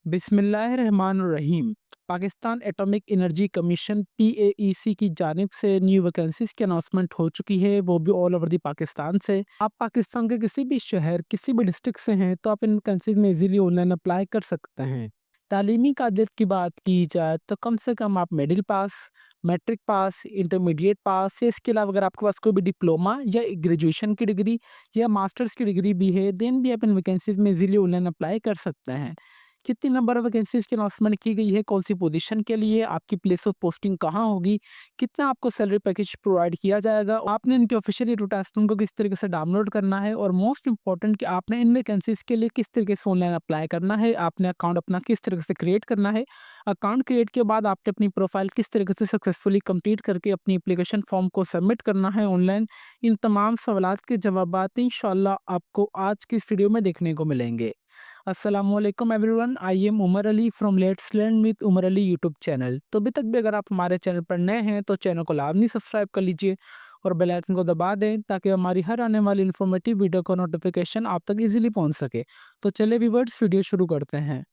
बिस्मिल्लाहिर्रहमानुर्रहीम। Pakistan atomic energy commission पीएईसी की जानिब से न्यू वैकेंसीज की अनाउंसमेंट हो चुकी है, वो भी ऑल ओवर दी पाकिस्तान से। आप पाकिस्तान के किसी भी शहर, किसी भी डिस्ट्रिक्ट से हैं तो आप इन वैकेंसीज में इजीली ऑनलाइन अप्लाई कर सकते हैं। तालीमी काबिलियत की बात की जाए तो कम से कम आप middle pass, matric pass, intermediate pass या इसके अलावा अगर आपके पास कोई भी डिप्लोमा या ग्रेजुएशन की डिग्री या मास्टर्स की डिग्री भी है, देन भी आप इन वैकेंसीज में इजीली ऑनलाइन अप्लाई कर सकते हैं। कितनी नंबर ऑफ वैकेंसीज की अनाउंसमेंट की गई है, कौन सी पोजीशन के लिए, आपकी प्लेस ऑफ पोस्टिंग कहाँ होगी, कितना आपको सैलरी पैकेज प्रोवाइड किया जाएगा, आपने इनके ऑफिशियल एडवर्टाइजमेंट को किस तरीके से डाउनलोड करना है और मोस्ट इंपॉर्टेंट कि आपने इन वैकेंसीज के लिए किस तरीके से ऑनलाइन अप्लाई करना है, आपने अकाउंट अपना किस तरीके से क्रिएट करना है। अकाउंट क्रिएट के बाद आपने अपनी प्रोफाइल किस तरीके से सक्सेसफुली कंप्लीट करके अपनी एप्लीकेशन फॉर्म को सबमिट करना है ऑनलाइन। इन तमाम सवालात के जवाबात इंशाल्लाह आपको आज की इस वीडियो में देखने को मिलेंगे। अस्सलामुअलैकुम everyone, I am Umar Ali from let's learn with Umar Ali YouTube channel. तो अभी तक भी अगर आप हमारे चैनल पर नए हैं तो चैनल को लाजमी सब्सक्राइब कर लीजिए और बेल आइकन को दबा दें ताकि हमारी हर आने वाली इन्फॉर्मेटिव वीडियो का नोटिफिकेशन आप तक इजीली पहुंच सके। तो चलिए व्यूअर्स, वीडियो शुरू करते हैं।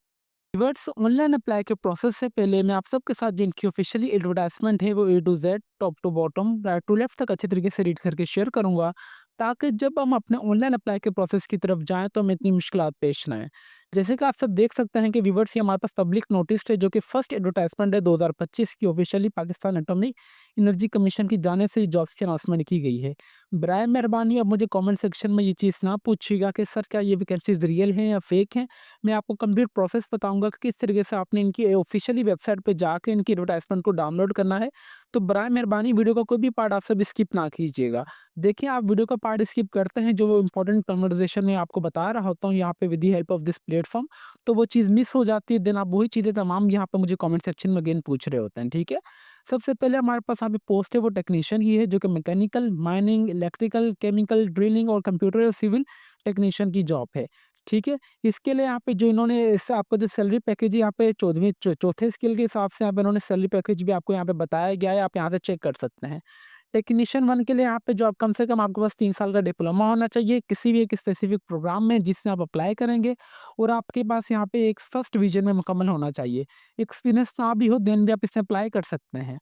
व्यूअर्स, ऑनलाइन अप्लाई के प्रोसेस से पहले मैं आप सबके साथ जिनकी ऑफिशियली एडवर्टाइजमेंट है वो A to Z, top to bottom, right to left तक अच्छे तरीके से रीड करके शेयर करूंगा ताकि जब हम अपने ऑनलाइन अप्लाई के प्रोसेस की तरफ जाएं तो हमें इतनी मुश्किलात पेश ना आए। जैसे कि आप सब देख सकते हैं कि व्यूअर्स, ये हमारे पास पब्लिक नोटिस है जो कि फर्स्ट एडवर्टाइजमेंट है 2025 की, officially Pakistan atomic energy commission की जाने से जॉब्स की अनाउंसमेंट की गई है। बराए मेहरबानी अब मुझे कमेंट सेक्शन में ये चीज़ ना पूछिएगा कि सर क्या ये वैकेंसीज रियल हैं या फेक हैं। मैं आपको कंप्लीट प्रोसेस बताऊंगा कि किस तरीके से आपने इनकी ऑफिशियली वेबसाइट पे जाके इनकी एडवर्टाइजमेंट को डाउनलोड करना है। तो बराए मेहरबानी वीडियो का कोई भी पार्ट आप सब स्किप ना कीजिएगा। देखिए, आप वीडियो का पार्ट स्किप करते हैं जो इंपॉर्टेंट कन्वर्सेशन में आपको बता रहा होता हूँ यहाँ पे with the help of this platform, तो वो चीज़ मिस हो जाती है। देन आप वही चीज़ें तमाम यहाँ पे मुझे कमेंट सेक्शन में अगेन पूछ रहे होते हैं, ठीक है। सबसे पहले हमारे पास यहाँ पे पोस्ट है वो टेक्नीशियन की है जो कि mechanical, mining, electrical, chemical, drilling और कंप्यूटर और सिविल टेक्नीशियन की जॉब है, ठीक है। इसके लिए यहाँ पे जो इन्होंने इससे आपको जो सैलरी पैकेज है यहाँ पे चौथे स्किल के हिसाब से यहाँ पे इन्होंने सैलरी पैकेज भी आपको यहाँ पे बताया गया है, आप यहाँ से चेक कर सकते हैं। टेक्नीशियन 1 के लिए यहाँ पे जॉब कम से कम आपके पास 3 साल का डिप्लोमा होना चाहिए किसी भी एक स्पेसिफिक प्रोग्राम में जिसमें आप अप्लाई करेंगे, और आपके पास यहाँ पे एक फर्स्ट डिवीजन में मुकम्मल होना चाहिए। एक्सपीरियंस ना भी हो देन भी आप इसमें अप्लाई कर सकते हैं।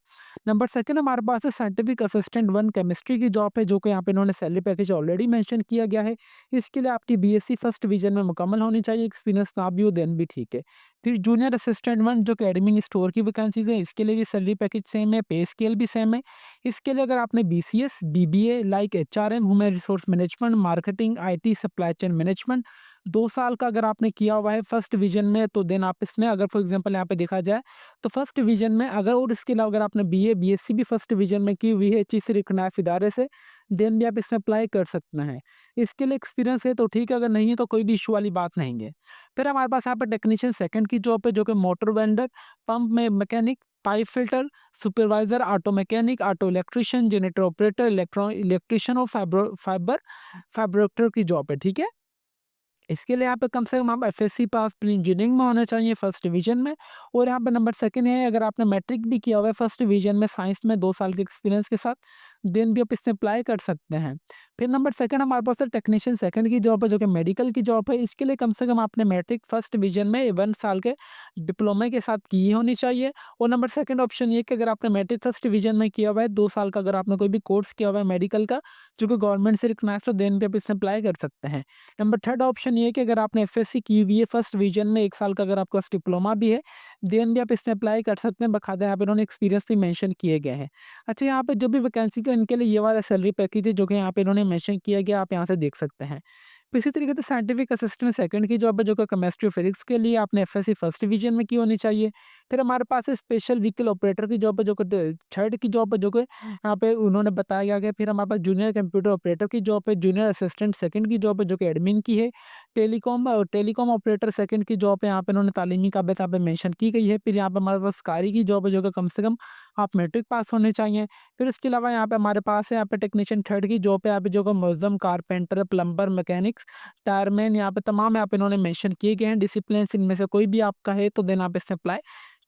नंबर सेकंड हमारे पास है साइंटिफिक असिस्टेंट 1 केमिस्ट्री की जॉब है जो कि यहाँ पे इन्होंने सैलरी पैकेज ऑलरेडी मेंशन किया गया है। इसके लिए आपकी बीएससी फर्स्ट डिवीजन में मुकम्मल होनी चाहिए, एक्सपीरियंस ना भी हो देन भी ठीक है। फिर जूनियर असिस्टेंट 1 जो कि एडमिन स्टोर की वैकेंसीज है, इसके लिए भी सैलरी पैकेज सेम है, पे स्केल भी सेम है। इसके लिए अगर आपने BCS, BBA like HRM, human resource management, marketing, IT, supply chain management 2 साल का अगर आपने किया हुआ है फर्स्ट डिवीजन में, तो देन आप इसमें अगर फॉर एग्जांपल यहाँ पे देखा जाए तो फर्स्ट डिवीजन में अगर, और इसके अलावा अगर आपने बीए, बीएससी भी फर्स्ट डिवीजन में की हुई है किसी से रिकॉग्नाइज्ड इदारे से, देन भी आप इसमें अप्लाई कर सकते हैं। इसके लिए एक्सपीरियंस है तो ठीक है, अगर नहीं है तो कोई भी इशू वाली बात नहीं है। फिर हमारे पास यहाँ पे टेक्नीशियन सेकंड की जॉब है जो कि मोटर वेंडर, पंप में mechanic, pipe filter, supervisor, auto mechanic, auto electrician, generator operator, electrician और फाइबर फैब्रिकेटर की जॉब है, ठीक है। इसके लिए यहाँ पे कम से कम आप एफएससी पास प्री इंजीनियरिंग में होना चाहिए फर्स्ट डिवीजन में। और यहाँ पे नंबर सेकंड है अगर आपने मैट्रिक भी किया हुआ है फर्स्ट डिवीजन में साइंस में 2 साल के एक्सपीरियंस के साथ, देन भी आप इसमें अप्लाई कर सकते हैं। फिर नंबर सेकंड हमारे पास है टेक्नीशियन सेकंड की जॉब है जो कि मेडिकल की जॉब है। इसके लिए कम से कम आपने मैट्रिक फर्स्ट डिवीजन में 1 साल के डिप्लोमा के साथ की होनी चाहिए। और नंबर सेकंड ऑप्शन ये कि अगर आपने मैट्रिक फर्स्ट डिवीजन में किया हुआ है 2 साल का, अगर आपने कोई भी कोर्स किया हुआ है मेडिकल का जो कि गवर्नमेंट से रिकग्नाइज्ड हो, देन भी आप इसमें अप्लाई कर सकते हैं। नंबर थर्ड ऑप्शन ये है कि अगर आपने एफएससी की हुई है फर्स्ट डिवीजन में 1 साल का, अगर आपके पास डिप्लोमा भी है, देन भी आप इसमें अप्लाई कर सकते हैं। बकायदा यहाँ पे इन्होंने एक्सपीरियंस भी मेंशन किए गए हैं। अच्छा, यहाँ पे जो भी वैकेंसी का इनके लिए ये वाला सैलरी पैकेज है जो कि यहाँ पे इन्होंने मेंशन किया गया, आप यहाँ से देख सकते हैं। तो इसी तरीके से साइंटिफिक असिस्टेंट सेकंड की जॉब है जो कि केमिस्ट्री फिजिक्स के लिए आपने एफएससी फर्स्ट डिवीजन में की होनी चाहिए। फिर हमारे पास है स्पेशल व्हीकल ऑपरेटर की जॉब है जो कि थर्ड की जॉब है जो कि यहाँ पे उन्होंने बताया गया। फिर हमारे पास जूनियर कंप्यूटर ऑपरेटर की जॉब है, जूनियर असिस्टेंट सेकंड की जॉब है जो कि एडमिन की है। टेलीकॉम ऑपरेटर सेकंड की जॉब है, यहाँ पे इन्होंने तालीमी काबिलियत यहाँ पे मेंशन की गई है। फिर यहाँ पे हमारे पास कारी की जॉब है जो कि कम से कम आप मैट्रिक पास होने चाहिए। फिर उसके अलावा यहाँ पे हमारे पास है यहाँ पे टेक्नीशियन थर्ड की जॉब है, यहाँ पे जो कि Muazzam, carpenter, plumber, mechanics, tyreman, यहाँ पे तमाम यहाँ पे इन्होंने मेंशन किए गए हैं डिसिप्लिन, इनमें से कोई भी आपका है तो देन आप इसमें अप्लाई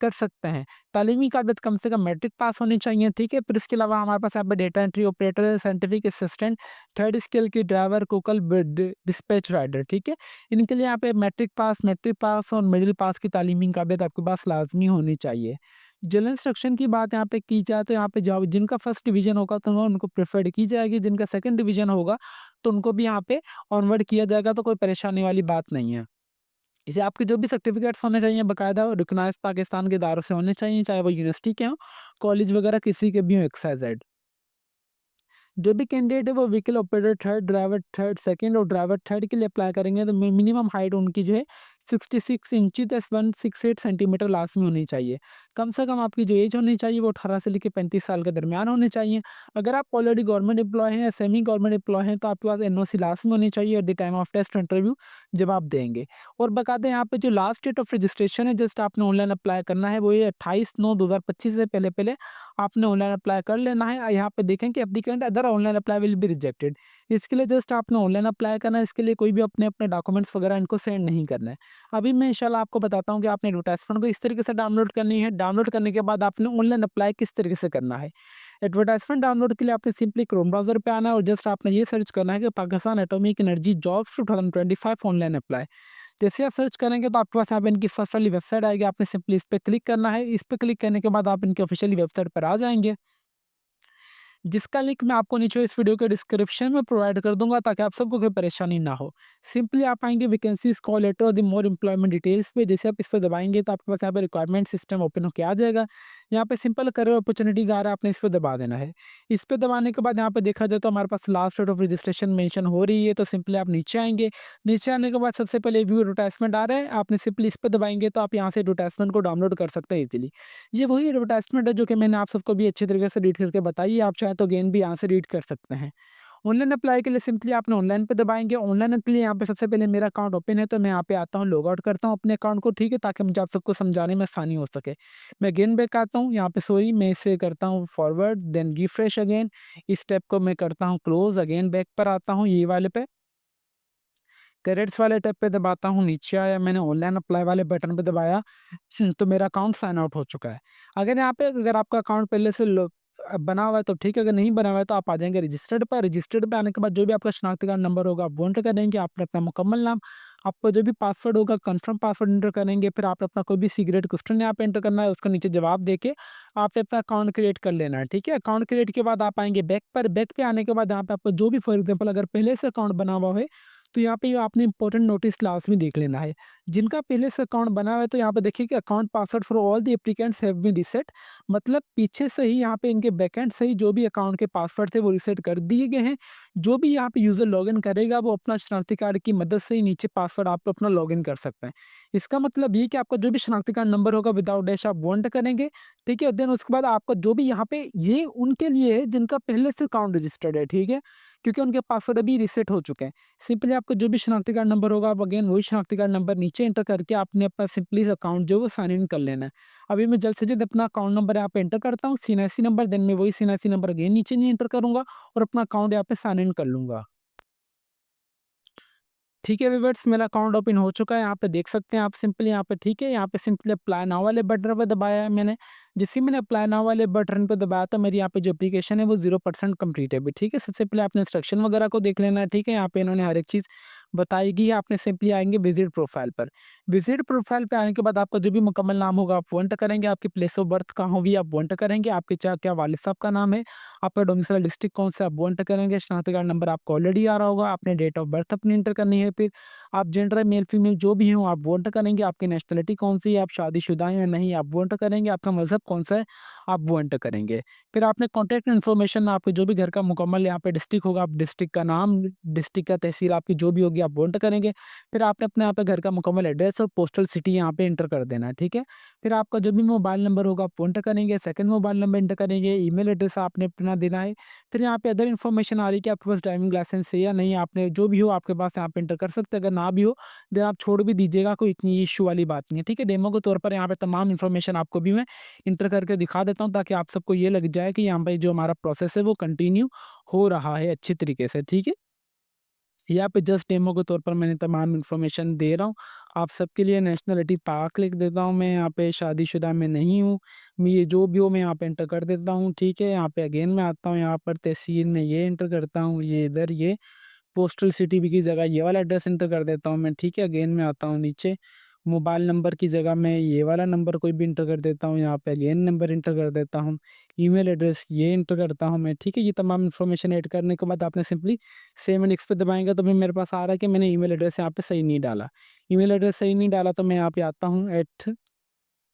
कर सकते हैं। तालीमी काबिलियत कम से कम मैट्रिक पास होनी चाहिए, ठीक है? फिर इसके अलावा हमारे पास यहाँ पे data entry operator, scientific assistant, third skill की ड्राइवर, कुकल, डिस्पैच राइडर, ठीक है? इनके लिए यहाँ पे मैट्रिक पास और मिडिल पास की तालीमी काबिलियत आपके पास लाज़मी होनी चाहिए। जनरल इंस्ट्रक्शन की बात यहाँ पे की जाए तो यहाँ पे जॉब जिनका फर्स्ट डिवीज़न होगा तो उनको प्रेफर्ड की जाएगी, जिनका सेकंड डिवीज़न होगा तो उनको भी यहाँ पे ऑनवर्ड किया जाएगा, तो कोई परेशानी वाली बात नहीं है। इसे आपके जो भी सर्टिफिकेट्स होने चाहिए बाकायदा रिकॉग्नाइज्ड पाकिस्तान के इदारों से होने चाहिए, चाहे वो यूनिवर्सिटी के हों, कॉलेज वगैरह किसी के भी हों, एक्स-वाई-ज़ेड। जो भी कैंडिडेट है वो vehicle operator third, driver third second और ड्राइवर थर्ड के लिए अप्लाई करेंगे तो मिनिमम हाइट उनकी जो है 66 इंची + 168 सेंटीमीटर लाजमी होनी चाहिए। कम से कम आपकी जो एज होनी चाहिए वो 18 से लेकर 35 साल के दरमियान होनी चाहिए। अगर आप ऑलरेडी गवर्नमेंट एम्प्लॉय हैं या सेमी गवर्नमेंट एम्प्लॉय हैं तो आपके पास एनओसी लाजमी होनी चाहिए at the time of test interview जब आप देंगे। और बाकायदा यहाँ पे जो लास्ट डेट ऑफ रजिस्ट्रेशन है जस्ट आपने ऑनलाइन अप्लाई करना है वो ये 28/9/2025 से पहले आपने ऑनलाइन अप्लाई कर लेना है। यहाँ पे देखें कि applicant other online apply will be rejected. इसके लिए जस्ट आपने ऑनलाइन अप्लाई करना है, इसके लिए कोई भी अपने अपने डॉक्यूमेंट्स वगैरह इनको सेंड नहीं करना है। अभी मैं इंशाल्लाह आपको बताता हूँ कि आपने एडवर्टाइजमेंट को इस तरीके से डाउनलोड करनी है। डाउनलोड करने के बाद आपने ऑनलाइन अप्लाई किस तरीके से करना है। एडवर्टाइजमेंट डाउनलोड के लिए आपने सिंपली क्रोम ब्राउज़र पे आना है और जस्ट आपने ये सर्च करना है कि Pakistan atomic energy jobs 2025 online apply. जैसे आप सर्च करेंगे तो आपके पास यहाँ पे इनकी फर्स्ट वाली वेबसाइट आएगी, आपने सिंपली इस पे क्लिक करना है। इस पे क्लिक करने के बाद आप इनकी ऑफिशियली वेबसाइट पर आ जाएँगे। जिसका लिंक मैं आपको नीचे इस वीडियो के डिस्क्रिप्शन में प्रोवाइड कर दूंगा ताकि आप सबको कोई परेशानी ना हो। सिंपली आप आएंगे वैकेंसीज कॉल लेटर और द मोर एम्प्लॉयमेंट डिटेल्स पे। जैसे आप इस पर दबाएंगे तो आपके पास यहाँ पे रिक्वायरमेंट सिस्टम ओपन होकर आ जाएगा। यहाँ पे सिंपल करियर अपॉर्चुनिटीज आ रहा है, आपने इस पर दबा देना है। इस पर दबाने के बाद यहाँ पे देखा जाए तो हमारे पास last date of registration mention हो रही है, तो सिंपली आप नीचे आएंगे। नीचे आने के बाद सबसे पहले व्यू एडवर्टाइजमेंट आ रहा है, आपने सिंपली इस पर दबाएंगे तो आप यहाँ से एडवर्टाइजमेंट को डाउनलोड कर सकते हैं इजीली। ये वही एडवर्टाइजमेंट है जो कि मैंने आप सबको भी अच्छी तरीके से रीड करके बताई है, आप चाहें तो अगेन भी यहाँ से रीड कर सकते हैं। ऑनलाइन अप्लाई के लिए सिंपली आपने ऑनलाइन पे दबाएँगे। ऑनलाइन के लिए यहाँ पे सबसे पहले मेरा अकाउंट ओपन है तो मैं यहाँ पे आता हूँ, लॉग आउट करता हूँ अपने अकाउंट को, ठीक है? ताकि मुझे आप सबको समझाने में आसानी हो सके। मैं अगेन बैक आता हूँ, यहाँ पे सॉरी मैं इसे करता हूँ फॉरवर्ड देन रिफ्रेश अगेन। इस स्टेप को मैं करता हूँ क्लोज़, अगेन बैक पर आता हूँ ये वाले पे। कैरेट्स वाले टैब पे दबाता हूँ, नीचे आया, मैंने ऑनलाइन अप्लाई वाले बटन पे दबाया तो मेरा अकाउंट साइन आउट हो चुका है। अगर यहाँ पे अगर आपका अकाउंट पहले से बना हुआ है तो ठीक है, अगर नहीं बना हुआ है तो आप आ जाएँगे रजिस्टर्ड पर। रजिस्टर्ड पे आने के बाद जो भी आपका शनाख्ती कार्ड नंबर होगा आप वो एंटर करेंगे, आपने अपना मुकम्मल नाम, आपका जो भी पासवर्ड होगा कन्फर्म पासवर्ड एंटर करेंगे, फिर आपने अपना कोई भी सीक्रेट क्वेश्चन यहाँ पे एंटर करना है, उसका नीचे जवाब देके आपने अपना अकाउंट क्रिएट कर लेना है, ठीक है? अकाउंट क्रिएट के बाद आप आएँगे बैक पर, बैक पे आने के बाद यहाँ पे आपको जो भी फॉर एग्ज़ाम्पल अगर पहले से अकाउंट बना हुआ है तो यहाँ पे आपने इंपॉर्टेंट नोटिस क्लास में देख लेना है। जिनका पहले से अकाउंट बना हुआ है तो यहाँ पे देखिए कि account password for all the applicants have been reset. मतलब पीछे से ही यहाँ पे इनके बैकएंड से ही जो भी अकाउंट के पासवर्ड थे वो रीसेट कर दिए गए हैं। जो भी यहाँ पे यूज़र लॉगिन करेगा वो अपना शनाख्ती कार्ड की मदद से ही नीचे पासवर्ड आप अपना लॉगिन कर सकते हैं। इसका मतलब ये कि आपका जो भी शनाख्ती कार्ड नंबर होगा विदाउट डैश आप वो एंटर करेंगे, ठीक है? देन उसके बाद आपका जो भी यहाँ पे ये उनके लिए है जिनका पहले से अकाउंट रजिस्टर्ड है, ठीक है? क्योंकि उनके पासवर्ड अभी रीसेट हो चुके हैं। सिंपली आपका जो भी शनाख्ती कार्ड नंबर होगा आप अगेन वही शनाख्ती कार्ड नंबर नीचे एंटर करके आपने अपना सिंपली अकाउंट जो है वो साइन इन कर लेना है। अभी मैं जल्द से जल्द अपना अकाउंट नंबर यहाँ पे एंटर करता हूँ, सीएनआईसी नंबर, देन मैं वही सीएनआईसी नंबर अगेन नीचे नहीं एंटर करूँगा और अपना अकाउंट यहाँ पे साइन इन कर लूँगा। ठीक है व्यूअर्स, मेरा अकाउंट ओपन हो चुका है, यहाँ पे देख सकते हैं आप सिंपली यहाँ पे, ठीक है? यहाँ पे सिंपली अप्लाई नाउ वाले बटन पे दबाया है मैंने। जैसे ही मैंने अप्लाई नाउ वाले बटन पे दबाया तो मेरी यहाँ पे जो एप्लीकेशन है वो 0% कंप्लीट है अभी, ठीक है? सबसे पहले आपने इंस्ट्रक्शन वगैरह को देख लेना है, ठीक है? यहाँ पे इन्होंने हर एक चीज़ बताई गई है, आपने सिंपली आएँगे विज़िट प्रोफाइल पर। विज़िट प्रोफाइल पे आने के बाद आपका जो भी मुकम्मल नाम होगा आप वो एंटर करेंगे, आपकी प्लेस ऑफ बर्थ कहाँ हुई आप वो एंटर करेंगे, आपके क्या वालिद साहब का नाम है, आपका डोमिसाइल डिस्ट्रिक्ट कौन सा आप वो एंटर करेंगे, शनाख्ती कार्ड नंबर आपको ऑलरेडी आ रहा होगा, आपने डेट ऑफ बर्थ अपनी एंटर करनी है, फिर आप जेंडर मेल फीमेल जो भी हो आप वो एंटर करेंगे, आपकी नेशनलिटी कौन-सी है, आप शादीशुदा हैं या नहीं आप वो एंटर करेंगे, आपका मज़हब कौन-सा है आप वो एंटर करेंगे। फिर आपने कॉन्टैक्ट इन्फॉर्मेशन आपके जो भी घर का मुकम्मल यहाँ पे डिस्ट्रिक्ट होगा, आप डिस्ट्रिक्ट का नाम, डिस्ट्रिक्ट का तहसील आपकी जो भी होगी आप वो एंटर करेंगे। फिर आपने अपने यहाँ पे घर का मुकम्मल एड्रेस और पोस्टल सिटी यहाँ पे एंटर कर देना है, ठीक है? फिर आपका जो भी मोबाइल नंबर होगा आप वो एंटर करेंगे, सेकंड मोबाइल नंबर एंटर करेंगे, ईमेल एड्रेस आपने अपना देना है। फिर यहाँ पे अदर इन्फॉर्मेशन आ रही है कि आपके पास ड्राइविंग लाइसेंस है या नहीं, आपने जो भी हो आपके पास यहाँ पे एंटर कर सकते हैं, अगर ना भी हो देन आप छोड़ भी दीजिएगा, कोई इतनी इश्यू वाली बात नहीं है, ठीक है? डेमो के तौर पर यहाँ पे तमाम इन्फॉर्मेशन आपको भी मैं इंटर करके दिखा देता हूँ ताकि आप सबको ये लग जाए कि यहाँ पे जो हमारा प्रोसेस है वो कंटिन्यू हो रहा है अच्छी तरीके से, ठीक है? यहाँ पे जस्ट डेमो के तौर पर मैंने तमाम इन्फॉर्मेशन दे रहा हूँ आप सबके लिए। नेशनलिटी पाक लिख देता हूँ मैं, यहाँ पे शादीशुदा मैं नहीं हूँ। मैं ये जो भी हो मैं यहाँ पे एंटर कर देता हूँ, ठीक है। यहाँ पे अगेन मैं आता हूँ, यहाँ पर तहसील में ये एंटर करता हूँ, ये इधर ये पोस्टल सिटी की जगह ये वाला एड्रेस एंटर कर देता हूँ मैं, ठीक है। अगेन मैं आता हूँ नीचे, मोबाइल नंबर की जगह मैं ये वाला नंबर कोई भी एंटर कर देता हूँ, यहाँ पे अगेन नंबर एंटर कर देता हूँ, ईमेल एड्रेस ये एंटर करता हूँ मैं, ठीक है। ये तमाम इन्फॉर्मेशन ऐड करने के बाद आपने सिंपली सेव एंड नेक्स्ट पे दबाएंगे तो फिर मेरे पास आ रहा है कि मैंने ईमेल एड्रेस यहाँ पे सही नहीं डाला। ईमेल एड्रेस सही नहीं डाला तो मैं यहाँ पे आता हूँ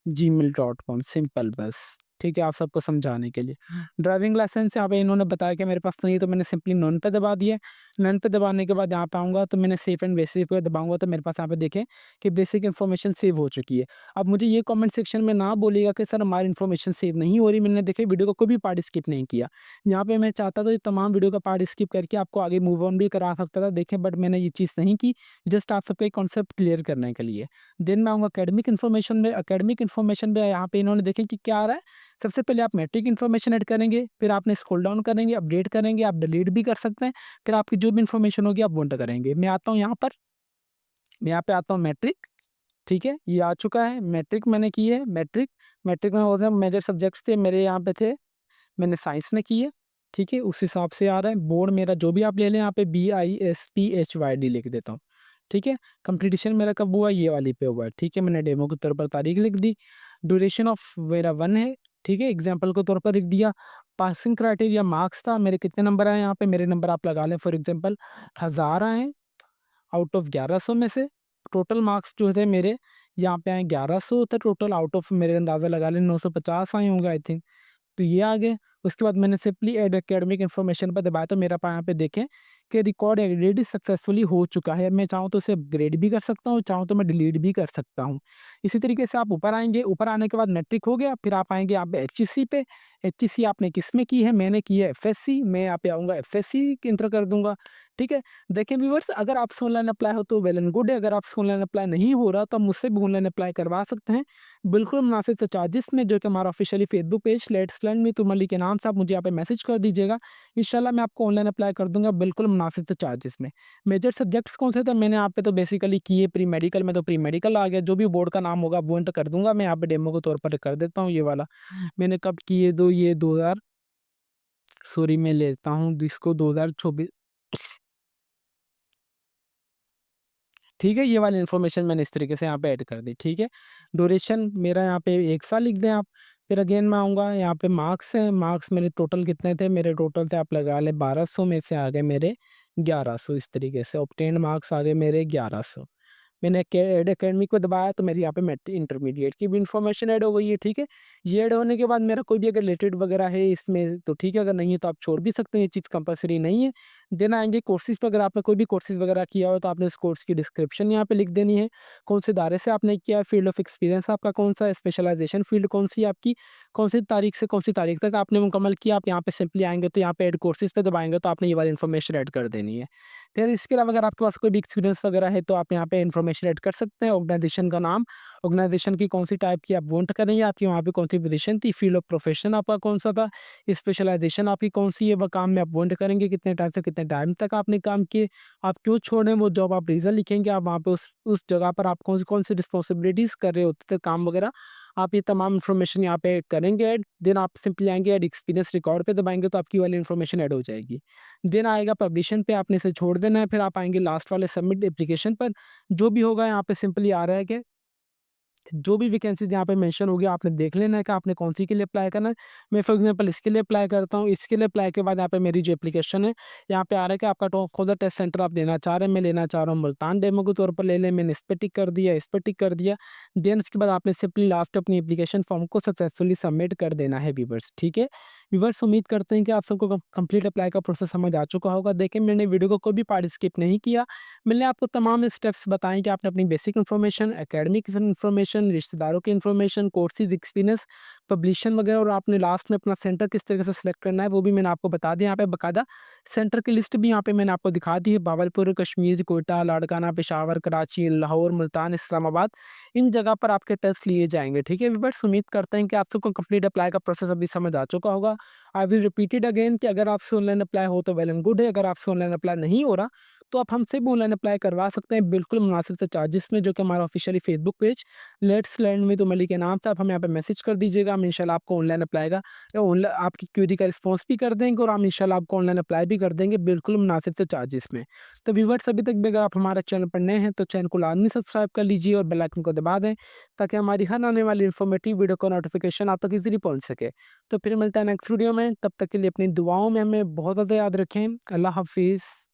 gmail.com, सिंपल बस, ठीक है, आप सबको समझाने के लिए। ड्राइविंग लाइसेंस यहाँ पे इन्होंने बताया कि मेरे पास नहीं है तो मैंने सिंपली नोन पे दबा दिया। नोन पे दबाने के बाद यहाँ पे आऊँगा तो मैंने सेफ एंड बेसिक पे दबाऊँगा तो मेरे पास यहाँ पे देखें कि बेसिक इन्फॉर्मेशन सेव हो चुकी है। अब मुझे ये कमेंट सेक्शन में ना बोलिएगा कि सर हमारी इन्फॉर्मेशन सेव नहीं हो रही, मैंने देखे वीडियो का कोई भी पार्ट स्किप नहीं किया। यहाँ पे मैं चाहता था ये तमाम वीडियो का पार्ट स्किप करके आपको आगे मूव ऑन भी करा सकता था, देखें, बट मैंने ये चीज़ नहीं की, जस्ट आप सबका कॉन्सेप्ट क्लियर करने के लिए। देन मैं आऊँगा एकेडमिक इन्फॉर्मेशन में। एकेडमिक इन्फॉर्मेशन में यहाँ पे इन्होंने देखें कि क्या आ रहा है। सबसे पहले आप मैट्रिक इन्फॉर्मेशन ऐड करेंगे, फिर आपने स्क्रॉल डाउन करेंगे, अपडेट करेंगे, आप डिलीट भी कर सकते हैं, फिर आपकी जो भी इन्फॉर्मेशन होगी आप वो एंटर करेंगे। मैं आता हूँ यहाँ पर, मैं यहाँ पे आता हूँ मैट्रिक, ठीक है, ये आ चुका है। मैट्रिक मैंने की है, मैट्रिक मैट्रिक में होते हैं मेजर सब्जेक्ट्स थे मेरे यहाँ पे थे, मैंने साइंस में की है, ठीक है, उस हिसाब से आ रहा है। बोर्ड मेरा जो भी आप ले लें, यहाँ पे BISPHYD लिख देता हूँ, ठीक है। कंप्लीटेशन मेरा कब हुआ, ये वाली पे हुआ है, ठीक है। मैंने डेमो के तौर पर तारीख लिख दी। ड्यूरेशन ऑफ मेरा 1 है, ठीक है, एग्जाम्पल के तौर पर लिख दिया। पासिंग क्राइटेरिया मार्क्स था, मेरे कितने नंबर आए यहाँ पे, मेरे नंबर आप लगा लें फॉर एग्जाम्पल 1000 आए आउट ऑफ 1100 में से। टोटल मार्क्स जो थे मेरे यहाँ पे आए 1100 थे टोटल, आउट ऑफ मेरे अंदाज़ा लगा लें 950 आए होंगे आई थिंक, तो ये आ गए। उसके बाद मैंने सिंपली ऐड एकेडमिक इन्फॉर्मेशन पर दबाया तो मेरा यहाँ पे देखें कि रिकॉर्ड एडिट सक्सेसफुली हो चुका है। मैं चाहूँ तो इसे अपग्रेड भी कर सकता हूँ, चाहूँ तो मैं डिलीट भी कर सकता हूँ। इसी तरीके से आप ऊपर आएंगे, ऊपर आने के बाद मैट्रिक हो गया, फिर आप आएंगे आप HEC पे। HEC आपने किस में की है, मैंने की है FSC, मैं यहाँ पे आऊँगा FSC इंटर कर दूंगा, ठीक है। देखिए व्यूअर्स, अगर आपसे ऑनलाइन अप्लाई हो तो वेल एंड गुड है, अगर आपसे ऑनलाइन अप्लाई नहीं हो रहा तो आप मुझसे भी ऑनलाइन अप्लाई करवा सकते हैं बिल्कुल मुनासिब से चार्जेस में, जो कि हमारा officially Facebook page let's learn with Umar Ali के नाम से आप मुझे यहाँ पे मैसेज कर दीजिएगा। इंशाल्लाह मैं आपको ऑनलाइन अप्लाई कर दूंगा बिल्कुल मुनासिब से चार्जेस में। मेजर सब्जेक्ट्स कौन से थे, मैंने यहाँ पे तो बेसिकली किए प्री मेडिकल में, तो प्री मेडिकल आ गया, जो भी बोर्ड का नाम होगा वो एंटर कर दूंगा। मैं यहाँ पे डेमो के तौर पर कर देता हूँ, ये वाला मैंने कब किए, दो ये 2000, सॉरी मैं लेता हूँ जिसको 2024, ठीक है। ये वाली इन्फॉर्मेशन मैंने इस तरीके से यहाँ पे ऐड कर दी, ठीक है। ड्यूरेशन मेरा यहाँ पे 1 साल लिख दें आप। फिर अगेन मैं आऊँगा यहाँ पे मार्क्स हैं, मार्क्स मेरे टोटल कितने थे, मेरे टोटल थे आप लगा लें 1200 में से आ गए मेरे 1100, इस तरीके से ऑब्टेन्ड मार्क्स आ गए मेरे 1100। मैंने ऐड एकेडमिक को दबाया तो मेरी यहाँ पे मेट्रिक इंटरमीडिएट की भी इन्फॉर्मेशन ऐड हो गई है, ठीक है। ये ऐड होने के बाद मेरा कोई भी अगर रिलेटेड वगैरह है इसमें तो ठीक है, अगर नहीं है तो आप छोड़ भी सकते हैं, ये चीज़ कंपलसरी नहीं है। देन आएंगे कोर्सेज पर, अगर आपने कोई भी कोर्सेज वगैरह किया हो तो आपने उस कोर्स की डिस्क्रिप्शन यहाँ पे लिख देनी है, कौन से दायरे से आपने किया, फील्ड ऑफ एक्सपीरियंस आपका कौन सा, स्पेशलाइजेशन फील्ड कौन सी आपकी, कौन सी तारीख से कौन सी तारीख तक आपने मुकम्मल किया। आप यहाँ पे सिंपली आएंगे तो यहाँ पे ऐड कोर्सेज पे दबाएंगे तो आपने ये वाली इन्फॉर्मेशन ऐड कर देनी है। फिर इसके अलावा अगर आपके पास कोई भी एक्सपीरियंस वगैरह है तो आप यहाँ पे इन्फॉर्मेशन ऐड कर सकते हैं। ऑर्गेनाइजेशन का नाम, ऑर्गेनाइजेशन की कौन सी टाइप की आप वो एंटर करेंगे, आपकी वहाँ पे कौन सी पोजीशन थी, फील्ड ऑफ प्रोफेशन आपका कौन सा था, स्पेशलाइजेशन आपकी कौन सी है, वह काम में आप वो एंटर करेंगे, कितने टाइम से कितने टाइम तक आपने काम किए, आप क्यों छोड़ें वो जॉब, आप रीज़न लिखेंगे, आप वहाँ पे उस जगह पर आप कौन सी रिस्पॉन्सिबिलिटीज़ कर रहे होते थे काम वगैरह, आप ये तमाम इन्फॉर्मेशन यहाँ पे करेंगे ऐड। देन आप सिंपली आएंगे ऐड एक्सपीरियंस रिकॉर्ड पे दबाएंगे तो आपकी वाली इन्फॉर्मेशन ऐड हो जाएगी। देन आएगा पब्लिशन पे, आपने इसे छोड़ देना है। फिर आप आएंगे लास्ट वाले सबमिट एप्लीकेशन पर, जो भी होगा यहाँ पे सिंपली आ रहा है कि जो भी वैकेंसीज़ यहाँ पे मेंशन होगी आपने देख लेना है कि आपने कौन सी के लिए अप्लाई करना है। मैं फॉर एग्जांपल इसके लिए अप्लाई करता हूँ, इसके लिए अप्लाई के बाद यहाँ पे मेरी जो एप्लीकेशन है, यहाँ पे आ रहा है कि आपका टॉप कौन सा टेस्ट सेंटर आप लेना चाह रहे हैं। मैं लेना चाह रहा हूँ मुल्तान डेमो के तौर पर ले लें, मैंने इस पर टिक कर दिया, इस पर टिक कर दिया। देन उसके बाद आपने सिंपली लास्ट अपनी एप्लीकेशन फॉर्म को सक्सेसफुली सबमिट कर देना है व्यूअर्स, ठीक है। व्यूअर्स उम्मीद करते हैं कि आप सबको कंप्लीट अप्लाई का प्रोसेस समझ आ चुका होगा। देखिए मैंने वीडियो को कोई भी पार्ट स्किप नहीं किया, मैंने आपको तमाम स्टेप्स बताएं कि आपने अपनी बेसिक इन्फॉर्मेशन, एकेडमिक इन्फॉर्मेशन, रिश्तेदारों की इन्फॉर्मेशन, कोर्सेज एक्सपीरियंस, पब्लिशन वगैरह, और आपने लास्ट में अपना सेंटर किस तरीके से सिलेक्ट करना है वो भी मैंने आपको बता दिया। यहाँ पे बाकायदा सेंटर की लिस्ट भी यहाँ पे मैंने आपको दिखा दी है, भावलपुर, कश्मीर, कोयटा, लाड़काना, पेशावर, कराची, लाहौर, मुल्तान, इस्लामाबाद, इन जगह पर आपके टेस्ट लिए जाएंगे, ठीक है। बट उम्मीद करते हैं कि आप सबको कंप्लीट अप्लाई का प्रोसेस अभी समझ आ चुका होगा। I will repeat it again कि अगर आपसे ऑनलाइन अप्लाई हो तो वेल एंड गुड है, अगर आपसे ऑनलाइन अप्लाई नहीं हो रहा तो आप हमसे भी ऑनलाइन अप्लाई करवा सकते हैं बिल्कुल मुनासिब से चार्जेस में, जो कि हमारा officially Facebook page let's learn with Umli के नाम से आप हमें यहाँ पे मैसेज कर दीजिएगा। हम इंशाल्लाह आपको ऑनलाइन अप्लाई का या ऑनलाइन आपकी क्वेरी का रिस्पॉन्स भी कर देंगे और हम इंशाल्लाह आपको ऑनलाइन अप्लाई भी कर देंगे बिल्कुल मुनासिब से चार्जेस में। तो व्यूअर्स, अभी तक भी अगर आप हमारे चैनल पर नए हैं तो चैनल को लाजमी सब्सक्राइब कर लीजिए और बेल आइकन को दबा दें, ताकि हमारी हर आने वाली इन्फॉर्मेटिव वीडियो का नोटिफिकेशन आप तक ईज़िली पहुँच सके। तो फिर मिलता है नेक्स्ट वीडियो में, तब तक के लिए अपनी दुआओं में हमें बहुत ज़्यादा याद रखें। अल्लाह हाफ़िज़।